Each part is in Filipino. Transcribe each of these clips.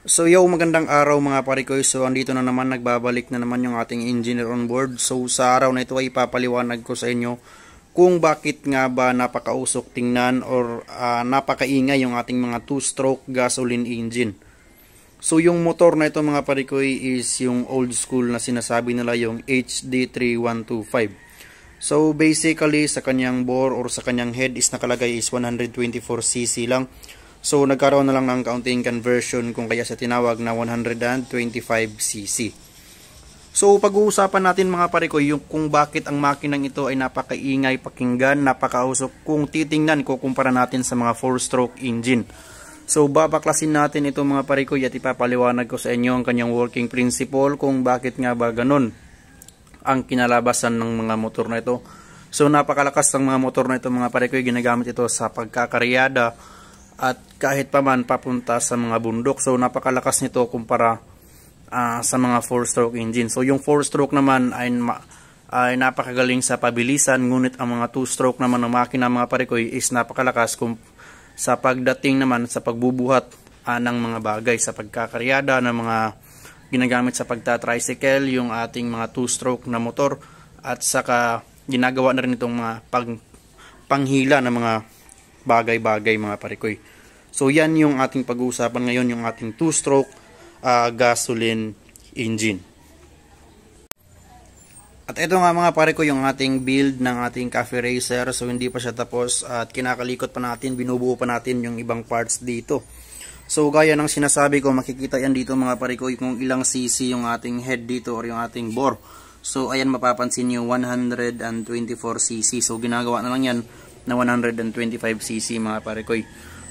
So yo, magandang araw mga parikoy. So andito na naman, nagbabalik na naman yung ating engineer on board. So sa araw na ito ay ipapaliwanag ko sa inyo kung bakit nga ba napakausok tingnan or napakaingay yung ating mga 2-stroke gasoline engine. So yung motor na ito mga parikoy is yung old school na sinasabi nila, yung HD3125. So basically sa kanyang bore or sa kanyang head is nakalagay is 124cc lang. So nagkaroon na lang ng kaunting conversion kung kaya sa tinawag na 125cc. So pag-uusapan natin mga parikoy yung kung bakit ang makinang ito ay napakaingay pakinggan, napakausok kung titingnan ko kumpara natin sa mga 4-stroke engine. So babaklasin natin ito mga parikoy at ipapaliwanag ko sa inyo ang kanyang working principle kung bakit nga ba ganun ang kinalabasan ng mga motor na ito. So napakalakas ng mga motor na ito mga parikoy, ginagamit ito sa pagkakaryada at kahit pa man papunta sa mga bundok. So napakalakas nito kumpara sa mga 4-stroke engine. So yung 4-stroke naman ay napakagaling sa pabilisan, ngunit ang mga 2-stroke naman ng makina mga parikoy is napakalakas sa pagdating naman sa pagbubuhat ng mga bagay, sa pagkakaryada ng mga ginagamit sa pagta-tricycle, yung ating mga 2-stroke na motor, at saka ginagawa na rin itong mga panghila ng mga bagay-bagay mga parikoy. So yan yung ating pag-uusapan ngayon, yung ating 2-stroke gasoline engine. At ito nga mga parikoy yung ating build ng ating Cafe Racer. So hindi pa siya tapos at kinakalikot pa natin, binubuo pa natin yung ibang parts dito. So gaya ng sinasabi ko, makikita yan dito mga parikoy kung ilang cc yung ating head dito or yung ating bore. So ayan, mapapansin nyo 124cc. So ginagawa na lang yan na 125cc mga parikoy.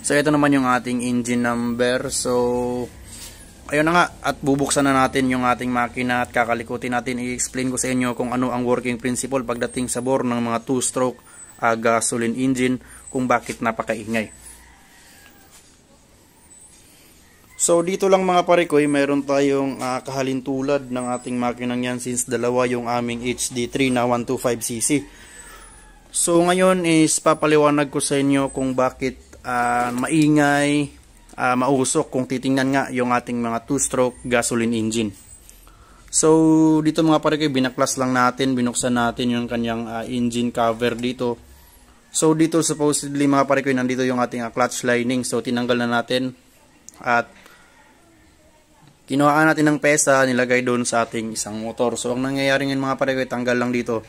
So ito naman yung ating engine number. So ayun na nga, at bubuksan na natin yung ating makina at kakalikutin natin. I-explain ko sa inyo kung ano ang working principle pagdating sa bore ng mga 2-stroke gasoline engine, kung bakit napakaingay. So dito lang mga parikoy, mayroon tayong kahalintulad ng ating makinang yan, since dalawa yung aming HD3 na 125cc. So ngayon is papaliwanag ko sa inyo kung bakit maingay, mausok kung titingnan nga yung ating mga 2-stroke gasoline engine. So dito mga parikoy, binaklas lang natin, binuksan natin yung kanyang engine cover dito. So dito supposedly mga parikoy, nandito yung ating clutch lining. So tinanggal na natin at kinuhaan natin ng pesa, nilagay doon sa ating isang motor. So ang nangyayari ngayon mga parikoy, tanggal lang dito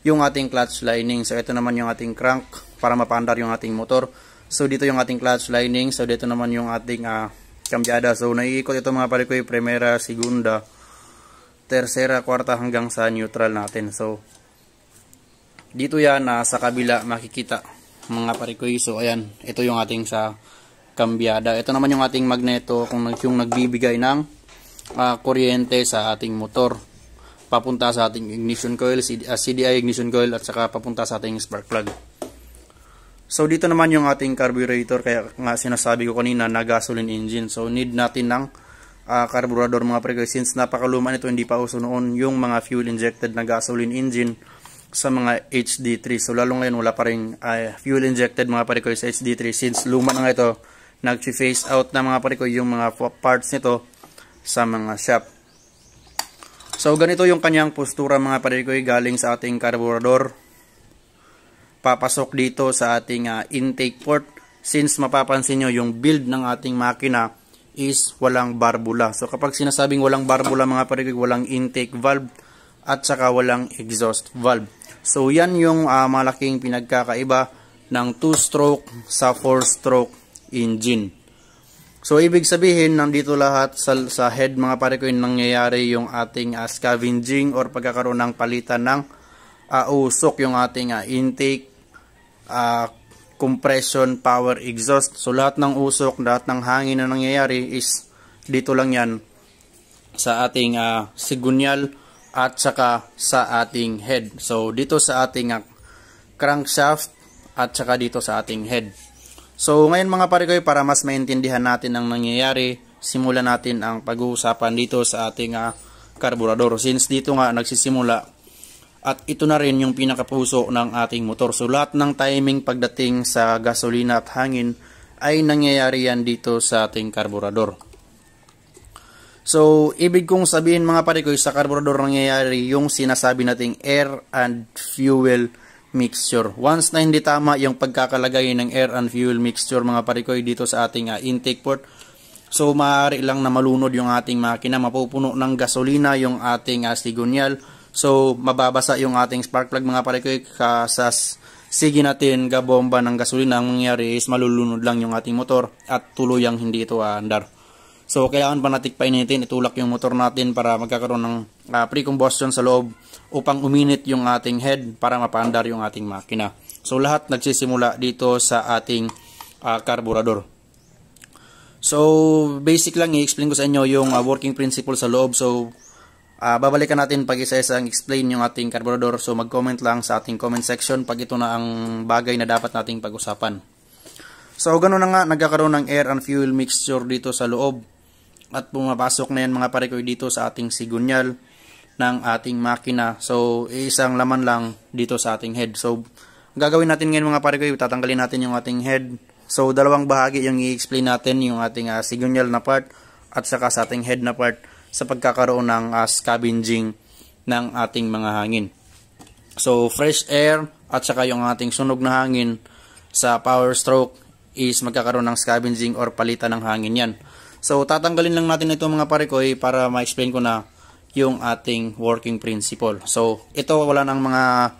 yung ating clutch lining. So ito naman yung ating crank para mapandar yung ating motor. So dito yung ating clutch lining. So dito naman yung ating kambyada. So naiikot ito mga parikoy, primera, segunda, tercera, kwarta hanggang sa neutral natin. So dito yan sa kabila makikita mga parikoy. So ayan, ito yung ating sa kambyada. Ito naman yung ating magneto kung yung nagbibigay ng kuryente sa ating motor papunta sa ating ignition coil, CDI ignition coil, at saka papunta sa ating spark plug. So dito naman yung ating carburetor, kaya nga sinasabi ko kanina na gasoline engine. So need natin ng carburetor mga parikoy, since napakaluma nito, hindi pa uso noon yung mga fuel injected na gasoline engine sa mga HD3. So lalo ngayon wala pa rin fuel injected mga parikoy sa HD3, since luma na nga ito, nag-phase out na mga parikoy yung mga parts nito sa mga shop. So ganito yung kanyang postura mga parikoy, galing sa ating carburetor papasok dito sa ating intake port. Since mapapansin nyo yung build ng ating makina is walang barbula. So kapag sinasabing walang barbula mga parikoy, walang intake valve at saka walang exhaust valve. So yan yung malaking pinagkakaiba ng 2-stroke sa 4-stroke engine. So ibig sabihin, nandito lahat sa head mga parikoy, nangyayari yung ating scavenging or pagkakaroon ng palitan ng usok, yung ating intake, compression, power, exhaust. So lahat ng usok, lahat ng hangin na nangyayari is dito lang yan sa ating sigunyal at saka sa ating head. So dito sa ating crankshaft at saka dito sa ating head. So ngayon mga parikoy, para mas maintindihan natin ang nangyayari, simulan natin ang pag-uusapan dito sa ating carburetor, since dito nga nagsisimula at ito na rin yung pinakapuso ng ating motor. So lahat ng timing pagdating sa gasolina at hangin ay nangyayari yan dito sa ating carburetor. So, ibig kong sabihin mga pare ko, sa carburetor nangyayari yung sinasabi nating air and fuel mixture. Once na hindi tama yung pagkakalagay ng air and fuel mixture mga pare ko dito sa ating intake port, so maaari lang na malunod yung ating makina, mapupuno ng gasolina yung ating sigunyal. So, mababasa yung ating spark plug mga pare ko sa sige natin gabomba ng gasolina. Ang mangyayari is malulunod lang yung ating motor at tuluyang hindi ito andar. So, kailangan pa natin painitin, itulak yung motor natin para magkakaroon ng pre-combustion sa loob upang uminit yung ating head para mapaandar yung ating makina. So, lahat nagsisimula dito sa ating carburetor. So, basic lang i-explain ko sa inyo yung working principle sa loob. So, babalikan natin pag isa-isang explain yung ating carburetor. So, mag-comment lang sa ating comment section pag ito na ang bagay na dapat nating pag-usapan. So, ganoon na nga, nagkakaroon ng air and fuel mixture dito sa loob. At pumapasok na yan mga pare ko dito sa ating sigunyal ng ating makina. So, isang laman lang dito sa ating head. So, gagawin natin ngayon mga pare ko, tatanggalin natin yung ating head. So, dalawang bahagi yung i-explain natin, yung ating sigunyal na part at saka sa ating head na part sa pagkakaroon ng scavenging ng ating mga hangin. So, fresh air at saka yung ating sunog na hangin sa power stroke is magkakaroon ng scavenging or palitan ng hangin yan. So, tatanggalin lang natin ito mga pare ko para ma-explain ko na yung ating working principle. So, ito wala nang mga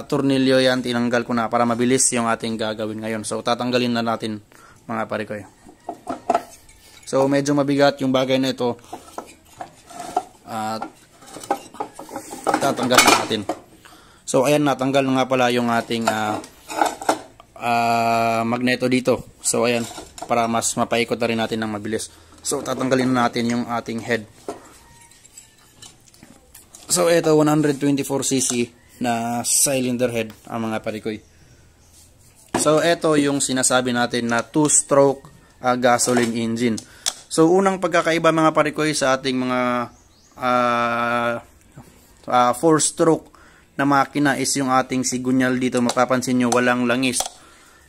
tornilyo yan, tinanggal ko na para mabilis yung ating gagawin ngayon. So, tatanggalin na natin mga pare ko. So, medyo mabigat yung bagay na ito. At tatanggalin natin. So, ayan, natanggal na nga pala yung ating magneto dito. So, ayan, para mas mapaikot na rin natin ng mabilis. So, tatanggalin na natin yung ating head. So, ito 124cc na cylinder head ang mga parikoy. So, ito yung sinasabi natin na 2-stroke gasoline engine. So, unang pagkakaiba mga parikoy sa ating mga 4-stroke na makina is yung ating sigunyal dito. Mapapansin nyo, walang langis.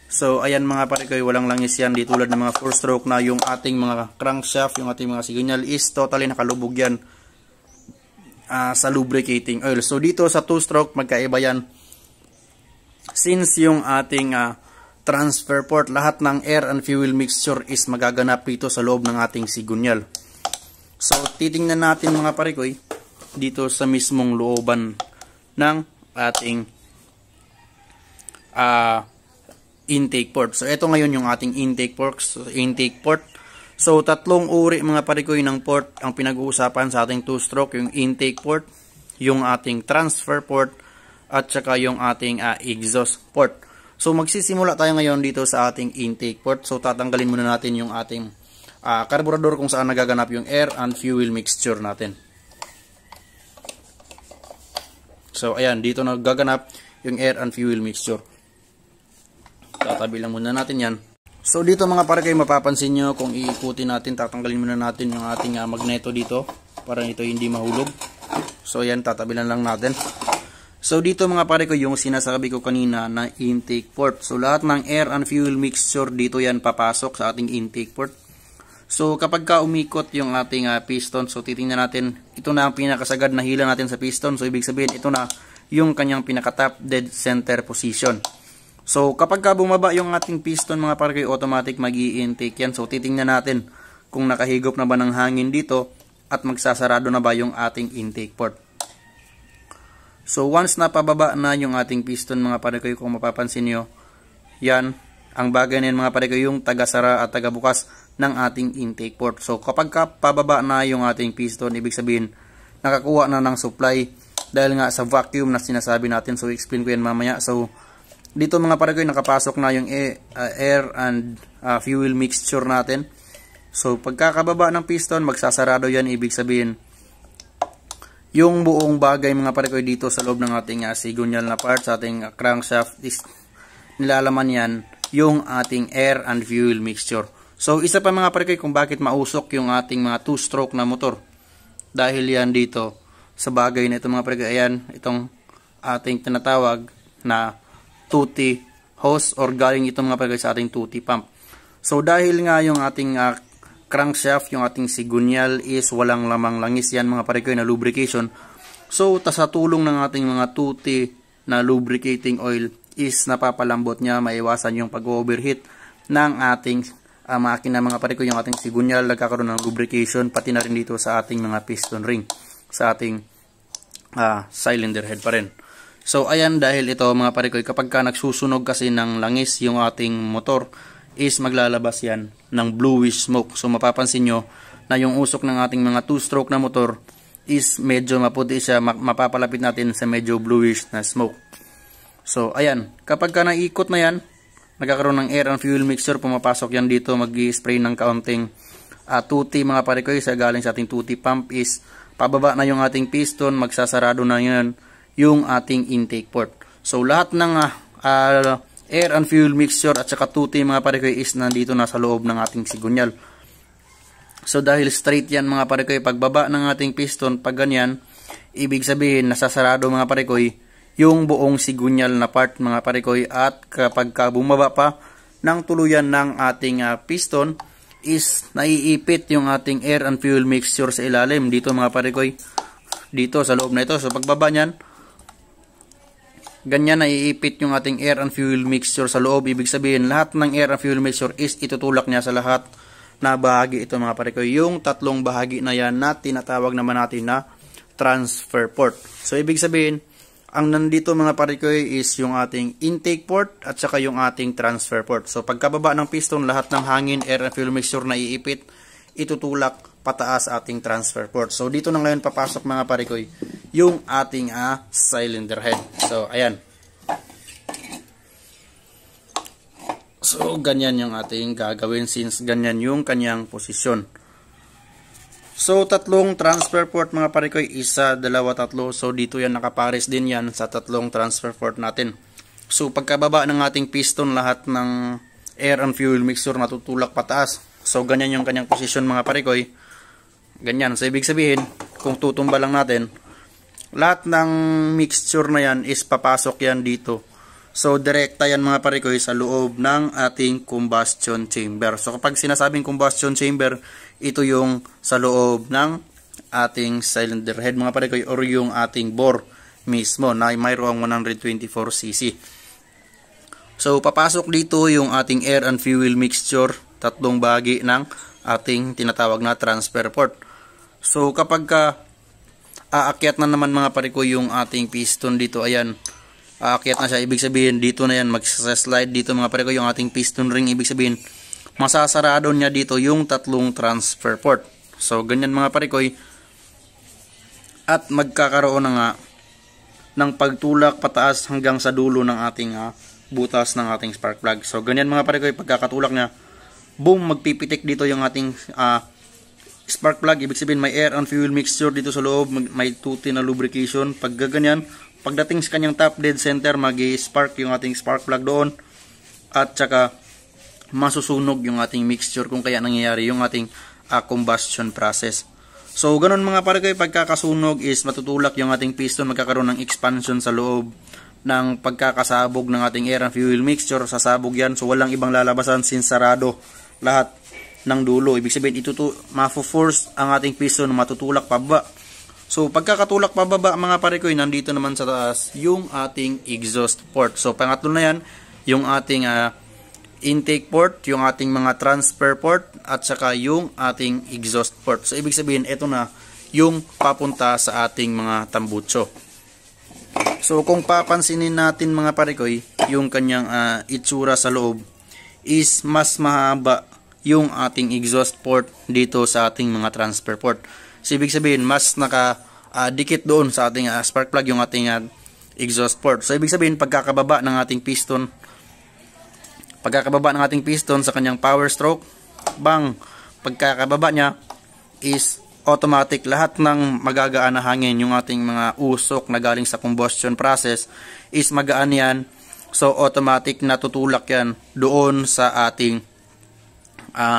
So, ayan mga pare ko, walang langis yan. Di tulad ng mga 4-stroke na yung ating mga crankshaft, yung ating mga sigunyal is totally nakalubog yan sa lubricating oil. So, dito sa 2-stroke, magkaiba yan. Since yung ating transfer port, lahat ng air and fuel mixture is magaganap dito sa loob ng ating sigunyal. So, titingnan natin mga pare ko dito sa mismong looban ng ating intake port. So, ito ngayon yung ating intake port. So, tatlong uri mga pare ko ng port ang pinag-uusapan sa ating 2-stroke. Yung intake port, yung ating transfer port, at saka yung ating exhaust port. So, magsisimula tayo ngayon dito sa ating intake port. So, tatanggalin muna natin yung ating carburetor kung saan nagaganap yung air and fuel mixture natin. So, ayan, dito nagaganap yung air and fuel mixture. Tatabi lang muna natin yan. So, dito mga pare kayo, mapapansin nyo kung iikutin natin, tatanggalin muna natin yung ating magneto dito para ito hindi mahulog. So, ayan, tatabi lang natin. So, dito mga pare ko, yung sinasabi ko kanina na intake port. So, lahat ng air and fuel mixture dito yan papasok sa ating intake port. So, kapag ka umikot yung ating piston, so titingnan natin, ito na ang pinakasagad na hila natin sa piston. So, ibig sabihin, ito na yung kanyang pinaka-top dead center position. So, kapag ka bumaba yung ating piston mga pare kayo, automatic mag-i-intake yan. So, titingnan natin kung nakahigop na ba ng hangin dito at magsasarado na ba yung ating intake port. So, once na pababa na yung ating piston mga pare kayo, kung mapapansin nyo, yan, ang bagay na yan mga pare kayo, yung taga-sara at taga-bukas ng ating intake port. So, kapag ka pababa na yung ating piston, ibig sabihin, nakakuha na ng supply dahil nga sa vacuum na sinasabi natin. So, explain ko yan mamaya. So, dito mga pare kayo, nakapasok na yung air and fuel mixture natin. So, pagkakababa ng piston, magsasarado yan. Ibig sabihin, yung buong bagay mga pare kayo dito sa loob ng ating sigunyal na part, sa ating crankshaft, is nilalaman yan yung ating air and fuel mixture. So, isa pa mga pare kayo kung bakit mausok yung ating mga 2-stroke na motor. Dahil yan dito sa bagay na ito mga pare kayo. Ayan, itong ating tinatawag na tutti hose or galing ito mga pare sa ating tutti pump. So, dahil nga yung ating crankshaft, yung ating sigunyal is walang lamang langis yan mga pare ko na lubrication. So sa tulong ng ating mga tuti na lubricating oil is napapalambot niya, maiwasan yung pag-overheat ng ating makina mga pare ko, yung ating sigunyal, nagkakaroon ng lubrication, pati na rin dito sa ating mga piston ring, sa ating cylinder head pa rin. So ayan, dahil ito mga pare ko, kapag ka nagsusunog kasi ng langis yung ating motor, is maglalabas yan ng bluish smoke. So mapapansin nyo na yung usok ng ating mga 2-stroke na motor is medyo maputi siya, mapapalapit natin sa medyo bluish na smoke. So ayan, kapag ka naikot na yan, nagkakaroon ng air and fuel mixture, pumapasok yan dito, mag-spray ng kaunting tuti mga pare ko, sa galing sa ating tuti pump is pababa na yung ating piston, magsasarado na yan yung ating intake port. So lahat ng air and fuel mixture at saka tuti mga pare ko is nandito na sa loob ng ating sigunyal. So dahil straight yan mga pare ko, pagbaba ng ating piston, pag ganyan, ibig sabihin nasasarado mga pare ko yung buong sigunyal na part mga pare ko, at kapag bumaba pa ng tuluyan ng ating piston is naiipit yung ating air and fuel mixture sa ilalim dito mga pare ko, dito sa loob na ito. So pagbaba niyan, ganyan naiipit yung ating air and fuel mixture sa loob. Ibig sabihin lahat ng air and fuel mixture is itutulak niya sa lahat na bahagi ito mga pare ko, yung tatlong bahagi na yan na tinatawag naman natin na transfer port. So ibig sabihin, ang nandito mga pare ko is yung ating intake port at saka yung ating transfer port. So pagkababa ng piston, lahat ng hangin, air and fuel mixture na iipit, itutulak pataas ating transfer port. So dito na ngayon papasok mga pare ko yung ating cylinder head. So ayan. So ganyan yung ating gagawin since ganyan yung kanyang posisyon. So tatlong transfer port mga pare ko, isa, dalawa, tatlo. So dito yan nakapares din yan sa tatlong transfer port natin. So pagkababa ng ating piston, lahat ng air and fuel mixture natutulak pataas. So ganyan yung kanyang posisyon mga pare ko. Ganyan. So ibig sabihin, kung tutumba lang natin, lahat ng mixture na yan is papasok yan dito. So direkta yan mga pare ko sa loob ng ating combustion chamber. So kapag sinasabing combustion chamber, ito yung sa loob ng ating cylinder head mga pare ko, or yung ating bore mismo na mayroong 124cc. So papasok dito yung ating air and fuel mixture, tatlong bahagi ng ating tinatawag na transfer port. So kapag aakyat na naman mga pare ko yung ating piston dito, ayan, aakyat na siya, ibig sabihin dito na yan mag-slide dito mga pare ko yung ating piston ring. Ibig sabihin masasarado niya dito yung tatlong transfer port. So ganyan mga pare ko, at magkakaroon na nga ng pagtulak pataas hanggang sa dulo ng ating butas ng ating spark plug. So ganyan mga pare ko, pagkakatulak niya, boom, magpipitik dito yung ating spark plug. Ibig sabihin may air and fuel mixture dito sa loob, may tuti na lubrication. Pag ganyan, pagdating sa kanyang top dead center, mag-spark yung ating spark plug doon, at saka masusunog yung ating mixture kung kaya nangyayari yung ating combustion process. So ganun mga pare ko, pagkakasunog is matutulak yung ating piston, magkakaroon ng expansion sa loob ng pagkakasabog ng ating air and fuel mixture. Sasabog yan, so walang ibang lalabasan since sarado lahat ng dulo. Ibig sabihin mafo-force ang ating piston na matutulak pababa. So pagkakatulak pababa mga pare ko, nandito naman sa taas yung ating exhaust port. So pangatlo na yan, yung ating intake port, yung ating mga transfer port, at saka yung ating exhaust port. So ibig sabihin, ito na yung papunta sa ating mga tambutso. So kung papansinin natin mga pare ko, yung kanyang itsura sa loob is mas mahaba yung ating exhaust port dito sa ating mga transfer port. So ibig sabihin, mas dikit doon sa ating spark plug yung ating exhaust port. So ibig sabihin, pagkakababa ng ating piston sa kanyang power stroke, bang, pagkakababa niya is automatic lahat ng magagaan na hangin, yung ating mga usok na galing sa combustion process is magaan yan. So automatic natutulak yan doon sa ating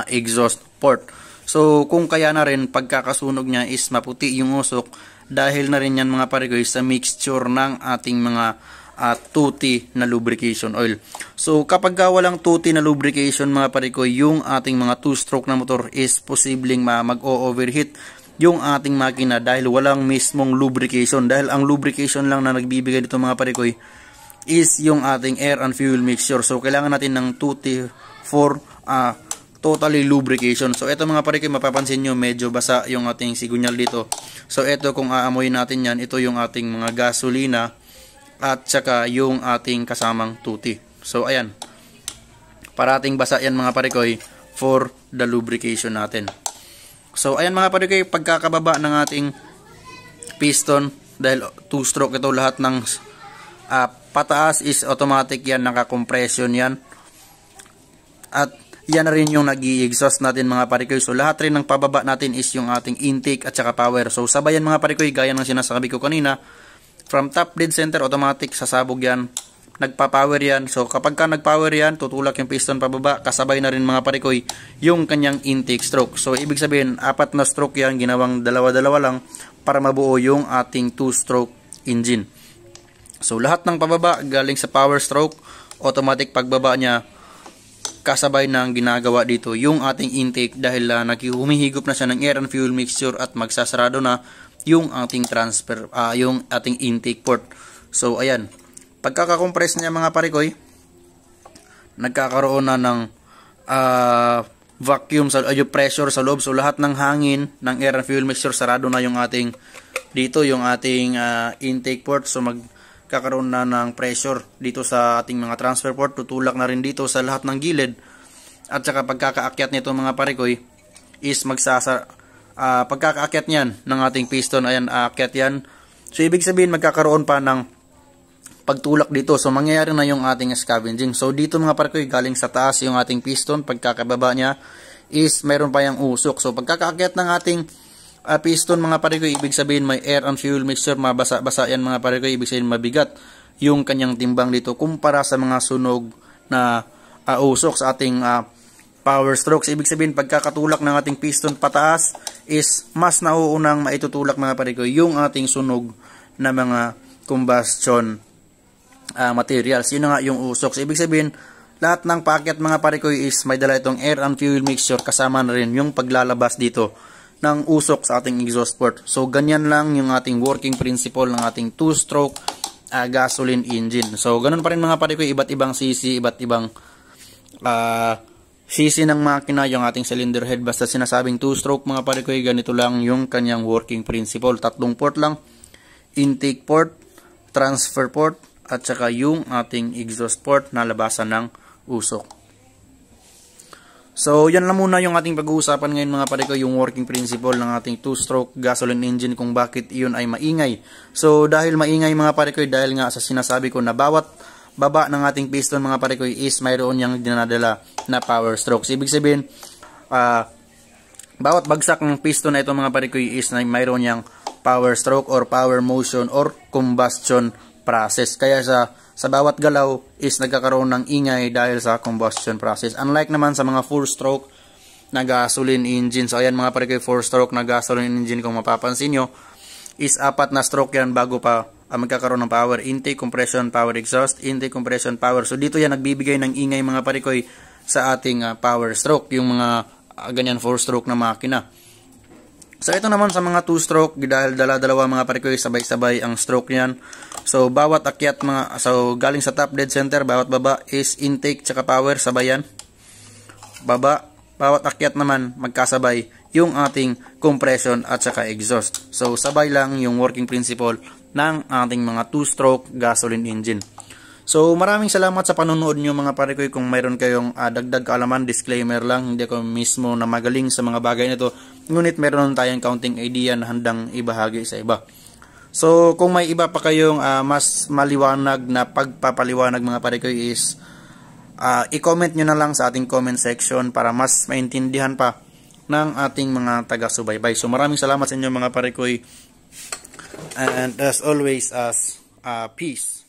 exhaust port. So kung kaya na rin pagkakasunog niya is maputi yung usok, dahil na rin yan mga pare ko sa mixture ng ating mga 2T na lubrication oil. So kapag walang 2T na lubrication mga parikoy, yung ating mga 2-stroke na motor is posibleng mag-overheat yung ating makina dahil walang mismong lubrication. Dahil ang lubrication lang na nagbibigay dito mga parikoy is yung ating air and fuel mixture. So kailangan natin ng 2T for totally lubrication. So ito mga parikoy, mapapansin nyo medyo basa yung ating sigunyal dito. So ito kung aamoy natin yan, ito yung ating mga gasolina at saka yung ating kasamang 2T. So ayan, parating basa yan mga parikoy for the lubrication natin. So ayan mga parikoy, pagkakababa ng ating piston, dahil 2-stroke ito, lahat ng pataas is automatic yan, naka-compression yan. At yan na rin yung nag-i-exhaust natin mga parikoy. So lahat rin ng pababa natin is yung ating intake at saka power. So sabayan mga parikoy, gaya ng sinasabi ko kanina, from top dead center, automatic sasabog yan, nagpa-power yan. So kapag ka nag-power yan, tutulak yung piston pababa, kasabay na rin mga parikoy yung kanyang intake stroke. So ibig sabihin, 4 na stroke yan, ginawang dalawa-dalawa lang para mabuo yung ating 2-stroke engine. So lahat ng pababa galing sa power stroke, automatic pagbaba niya, kasabay ng ginagawa dito yung ating intake dahil humihigop na siya ng air and fuel mixture at magsasarado na yung ating transfer, yung ating intake port. So ayan, pagkaka-compress niya mga parikoy, nagkakaroon na ng vacuum yung pressure sa loob. So lahat ng hangin ng air and fuel mixture, sarado na yung ating dito, yung ating intake port. So magkakaroon na ng pressure dito sa ating mga transfer port, tutulak na rin dito sa lahat ng gilid. At saka pagkakaakyat nito mga parikoy is pagkakaakyat niyan ng ating piston, ayan, aakyat yan. So ibig sabihin magkakaroon pa ng pagtulak dito. So mangyayari na yung ating scavenging. So dito mga parikoy, galing sa taas yung ating piston, pagkakababa niya is mayroon pa yung usok. So pagkakaakyat ng ating piston mga parikoy, ibig sabihin may air and fuel mixture, mabasa-basa yan mga parikoy, ibig sabihin mabigat yung kanyang timbang dito kumpara sa mga sunog na usok sa ating power strokes. Ibig sabihin pagkakatulak ng ating piston pataas is mas nauunang maitutulak mga parikoy yung ating sunog na mga combustion materials. Yun nga yung usok. So, ibig sabihin lahat ng paakyat mga parikoy is may dala itong air and fuel mixture, kasama na rin yung paglalabas dito ng usok sa ating exhaust port. So ganyan lang yung ating working principle ng ating 2-stroke gasoline engine. So ganun pa rin mga parikoy, iba't ibang cc, iba't ibang cc ng makina yung ating cylinder head. Basta sinasabing 2-stroke mga parikoy, ganito lang yung kanyang working principle. 3 port lang, intake port, transfer port, at saka yung ating exhaust port na labasan ng usok. So yan lang muna yung ating pag-uusapan ngayon mga parikoy, yung working principle ng ating 2-stroke gasoline engine, kung bakit iyon ay maingay. So dahil maingay mga parikoy, dahil nga sa sinasabi ko na bawat baba ng ating piston mga parikoy is mayroon niyang dinadala na power strokes. Ibig sabihin, bawat bagsak ng piston na ito mga parikoy is mayroon niyang power stroke or power motion or combustion process. Kaya sa bawat galaw is nagkakaroon ng ingay dahil sa combustion process. Unlike naman sa mga 4-stroke na gasoline engine. So ayan mga parikoy, 4-stroke na gasoline engine, kung mapapansin nyo is 4 na stroke yan bago pa magkakaroon ng power intake, compression, power exhaust, intake, compression, power. So dito yan nagbibigay ng ingay mga parikoy sa ating power stroke, yung mga ganyan 4-stroke na makina. So ito naman sa mga 2-stroke, dahil dala-dalawa mga parikoy, sabay-sabay ang stroke niyan. So bawat akyat galing sa top dead center, bawat baba is intake tsaka power, sabay yan. Bawat akyat naman magkasabay yung ating compression at saka exhaust. So sabay lang yung working principle ng ating mga 2-stroke gasoline engine. So maraming salamat sa panonood nyo mga parikoy. Kung mayroon kayong dagdag kaalaman, disclaimer lang, hindi ako mismo na magaling sa mga bagay nito, ngunit meron tayong counting idea na handang ibahagi sa iba. So kung may iba pa kayong mas maliwanag na pagpapaliwanag mga parikoy is i-comment nyo na lang sa ating comment section para mas maintindihan pa ng ating mga taga-subaybay. So maraming salamat sa inyo mga parikoy. And as always, peace.